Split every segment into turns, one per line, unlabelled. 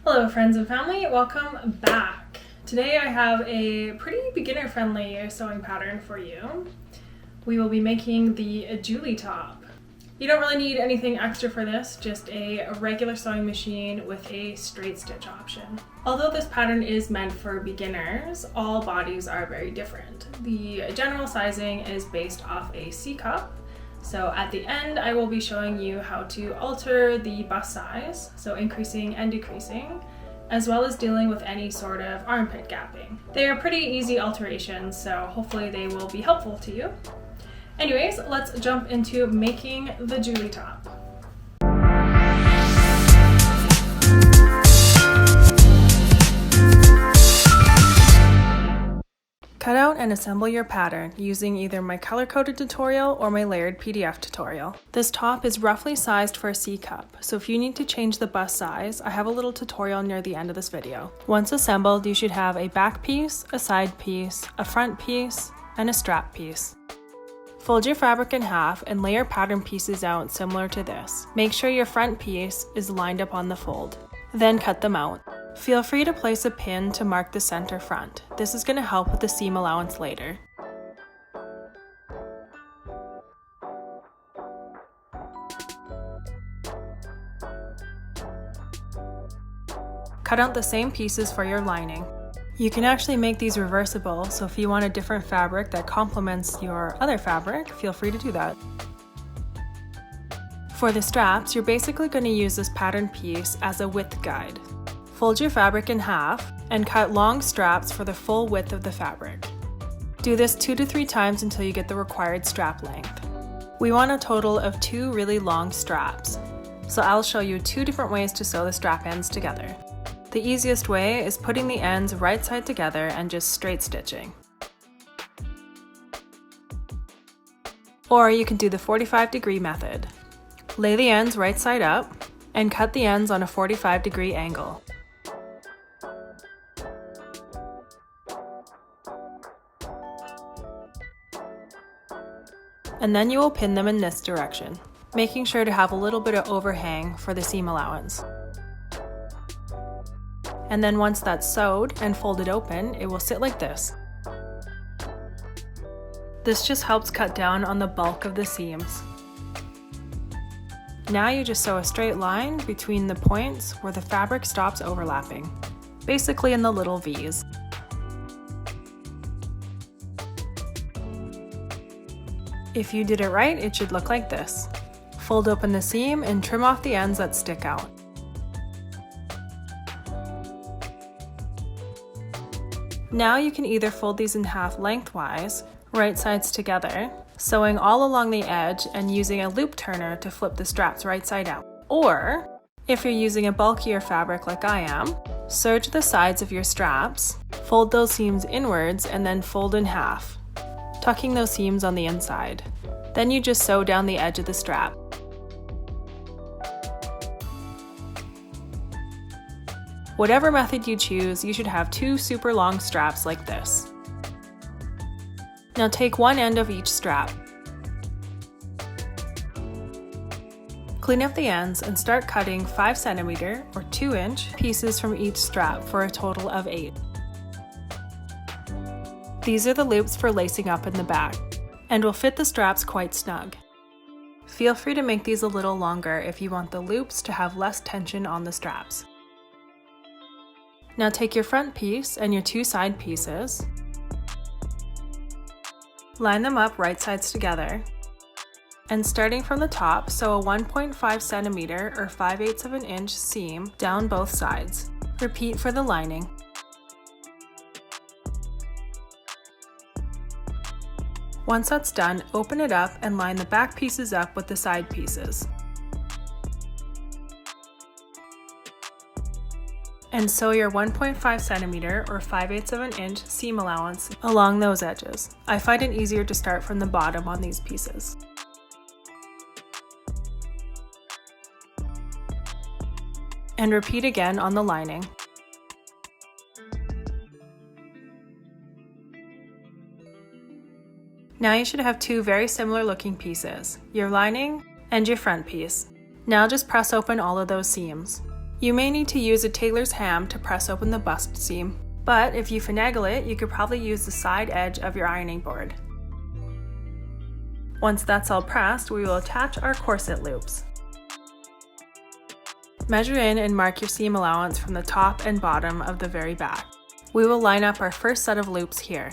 Hello friends and family, welcome back. Today I have a pretty beginner-friendly sewing pattern for you. We will be making the Juli top. You don't really need anything extra for this, just a regular sewing machine with a straight stitch option. Although this pattern is meant for beginners, all bodies are very different. The general sizing is based off a C cup. So at the end, I will be showing you how to alter the bust size, so increasing and decreasing, as well as dealing with any sort of armpit gapping. They are pretty easy alterations, so hopefully they will be helpful to you. Anyways, let's jump into making the Juli top. Cut out and assemble your pattern using either my color-coded tutorial or my layered PDF tutorial. This top is roughly sized for a C cup, so if you need to change the bust size, I have a little tutorial near the end of this video. Once assembled, you should have a back piece, a side piece, a front piece, and a strap piece. Fold your fabric in half and lay your pattern pieces out similar to this. Make sure your front piece is lined up on the fold. Then cut them out. Feel free to place a pin to mark the center front. This is going to help with the seam allowance later. Cut out the same pieces for your lining. You can actually make these reversible, so if you want a different fabric that complements your other fabric, feel free to do that. For the straps, you're basically going to use this pattern piece as a width guide. Fold your fabric in half and cut long straps for the full width of the fabric. Do this 2 to 3 times until you get the required strap length. We want a total of 2 really long straps, so I'll show you 2 different ways to sew the strap ends together. The easiest way is putting the ends right side together and just straight stitching. Or you can do the 45-degree method. Lay the ends right side up and cut the ends on a 45-degree angle. And then you will pin them in this direction, making sure to have a little bit of overhang for the seam allowance. And then once that's sewed and folded open, it will sit like this. This just helps cut down on the bulk of the seams. Now you just sew a straight line between the points where the fabric stops overlapping, basically in the little V's. If you did it right, it should look like this. Fold open the seam and trim off the ends that stick out. Now you can either fold these in half lengthwise, right sides together, sewing all along the edge and using a loop turner to flip the straps right side out. Or, if you're using a bulkier fabric like I am, serge the sides of your straps, fold those seams inwards and then fold in half, tucking those seams on the inside. Then you just sew down the edge of the strap. Whatever method you choose, you should have 2 super long straps like this. Now take one end of each strap. Clean up the ends and start cutting 5 cm or 2-inch pieces from each strap for a total of 8. These are the loops for lacing up in the back, and will fit the straps quite snug. Feel free to make these a little longer if you want the loops to have less tension on the straps. Now take your front piece and your 2 side pieces, line them up right sides together, and starting from the top, sew a 1.5 cm or 5/8 of an inch seam down both sides. Repeat for the lining. Once that's done, open it up and line the back pieces up with the side pieces. And sew your 1.5 cm or 5/8 of an inch seam allowance along those edges. I find it easier to start from the bottom on these pieces. And repeat again on the lining. Now you should have 2 very similar looking pieces, your lining and your front piece. Now just press open all of those seams. You may need to use a tailor's ham to press open the bust seam, but if you finagle it, you could probably use the side edge of your ironing board. Once that's all pressed, we will attach our corset loops. Measure in and mark your seam allowance from the top and bottom of the very back. We will line up our first set of loops here.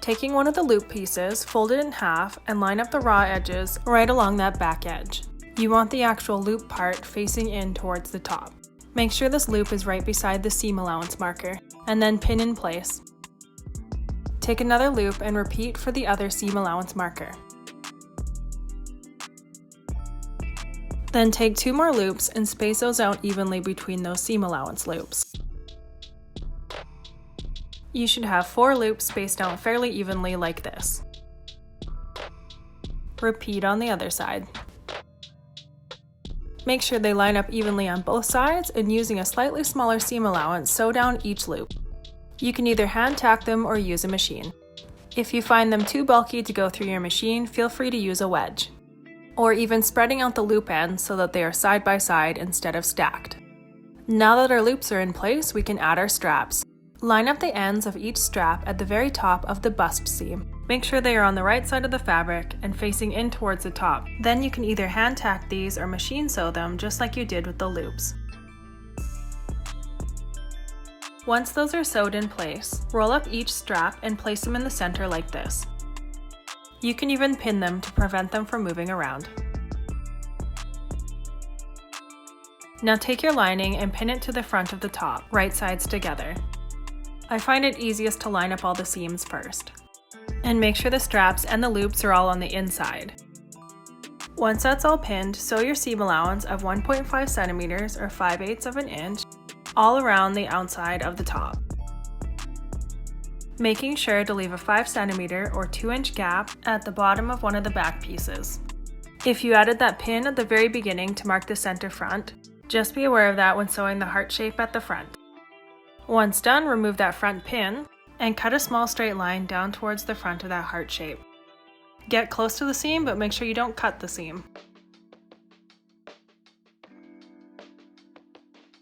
Taking one of the loop pieces, fold it in half and line up the raw edges right along that back edge. You want the actual loop part facing in towards the top. Make sure this loop is right beside the seam allowance marker, and then pin in place. Take another loop and repeat for the other seam allowance marker. Then take 2 more loops and space those out evenly between those seam allowance loops. You should have 4 loops spaced out fairly evenly like this. Repeat on the other side. Make sure they line up evenly on both sides, and using a slightly smaller seam allowance, sew down each loop. You can either hand tack them or use a machine. If you find them too bulky to go through your machine, feel free to use a wedge, or even spreading out the loop ends so that they are side by side instead of stacked. Now that our loops are in place, we can add our straps. Line up the ends of each strap at the very top of the bust seam. Make sure they are on the right side of the fabric and facing in towards the top. Then you can either hand tack these or machine sew them just like you did with the loops. Once those are sewed in place, roll up each strap and place them in the center like this. You can even pin them to prevent them from moving around. Now take your lining and pin it to the front of the top, right sides together. I find it easiest to line up all the seams first. And make sure the straps and the loops are all on the inside. Once that's all pinned, sew your seam allowance of 1.5 centimeters or 5/8 of an inch all around the outside of the top, making sure to leave a 5 centimeter or 2-inch gap at the bottom of one of the back pieces. If you added that pin at the very beginning to mark the center front, just be aware of that when sewing the heart shape at the front. Once done, remove that front pin and cut a small straight line down towards the front of that heart shape. Get close to the seam, but make sure you don't cut the seam.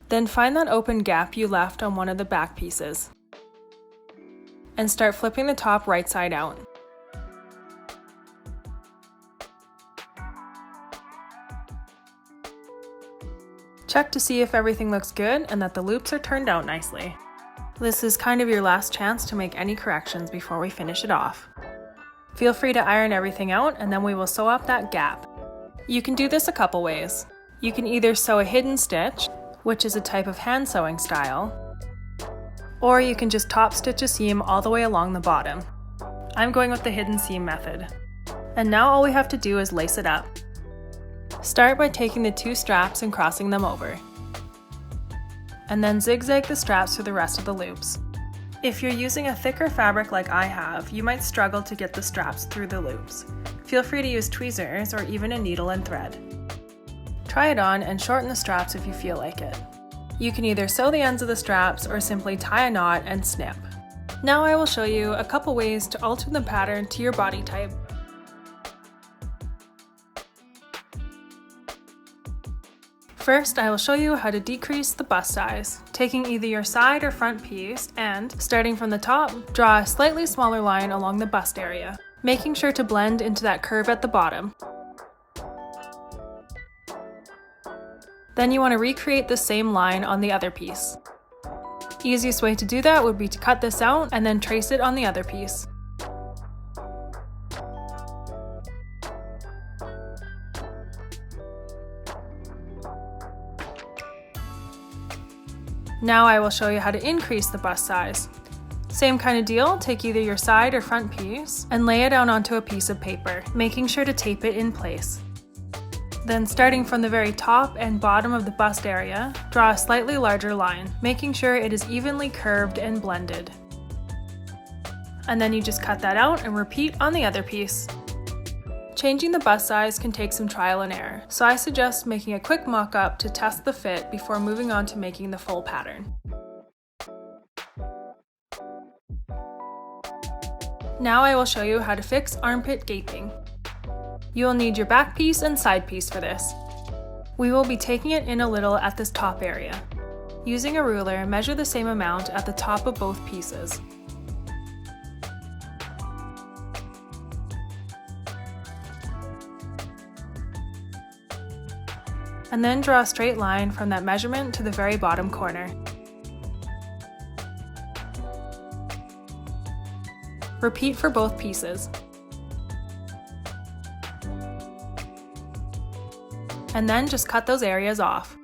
Then find that open gap you left on one of the back pieces and start flipping the top right side out. Check to see if everything looks good and that the loops are turned out nicely. This is kind of your last chance to make any corrections before we finish it off. Feel free to iron everything out and then we will sew up that gap. You can do this a couple ways. You can either sew a hidden stitch, which is a type of hand sewing style, or you can just top stitch a seam all the way along the bottom. I'm going with the hidden seam method. And now all we have to do is lace it up. Start by taking the 2 straps and crossing them over, and then zigzag the straps through the rest of the loops. If you're using a thicker fabric like I have, you might struggle to get the straps through the loops. Feel free to use tweezers or even a needle and thread. Try it on and shorten the straps if you feel like it. You can either sew the ends of the straps or simply tie a knot and snip. Now I will show you a couple ways to alter the pattern to your body type. First, I will show you how to decrease the bust size, taking either your side or front piece and, starting from the top, draw a slightly smaller line along the bust area, making sure to blend into that curve at the bottom. Then you want to recreate the same line on the other piece. Easiest way to do that would be to cut this out and then trace it on the other piece. Now I will show you how to increase the bust size. Same kind of deal, take either your side or front piece and lay it down onto a piece of paper, making sure to tape it in place. Then starting from the very top and bottom of the bust area, draw a slightly larger line, making sure it is evenly curved and blended. And then you just cut that out and repeat on the other piece. Changing the bust size can take some trial and error, so I suggest making a quick mock-up to test the fit before moving on to making the full pattern. Now I will show you how to fix armpit gaping. You will need your back piece and side piece for this. We will be taking it in a little at this top area. Using a ruler, measure the same amount at the top of both pieces. And then draw a straight line from that measurement to the very bottom corner. Repeat for both pieces. And then just cut those areas off.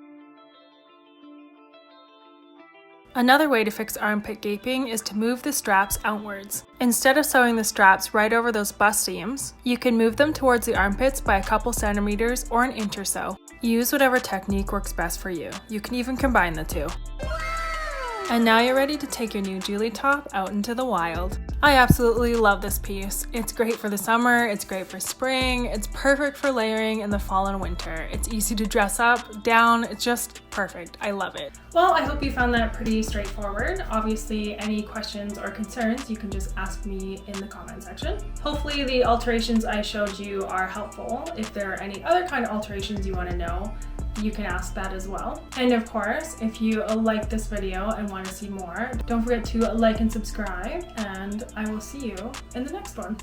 Another way to fix armpit gaping is to move the straps outwards. Instead of sewing the straps right over those bust seams, you can move them towards the armpits by a couple centimeters or an inch or so. Use whatever technique works best for you. You can even combine the two. And now you're ready to take your new Juli top out into the wild. I absolutely love this piece. It's great for the summer, it's great for spring, it's perfect for layering in the fall and winter. It's easy to dress up, down, it's just perfect. I love it. Well, I hope you found that pretty straightforward. Obviously, any questions or concerns, you can just ask me in the comment section. Hopefully the alterations I showed you are helpful. If there are any other kind of alterations you want to know, you can ask that as well. And of course, if you like this video and want to see more, don't forget to like and subscribe, and I will see you in the next one.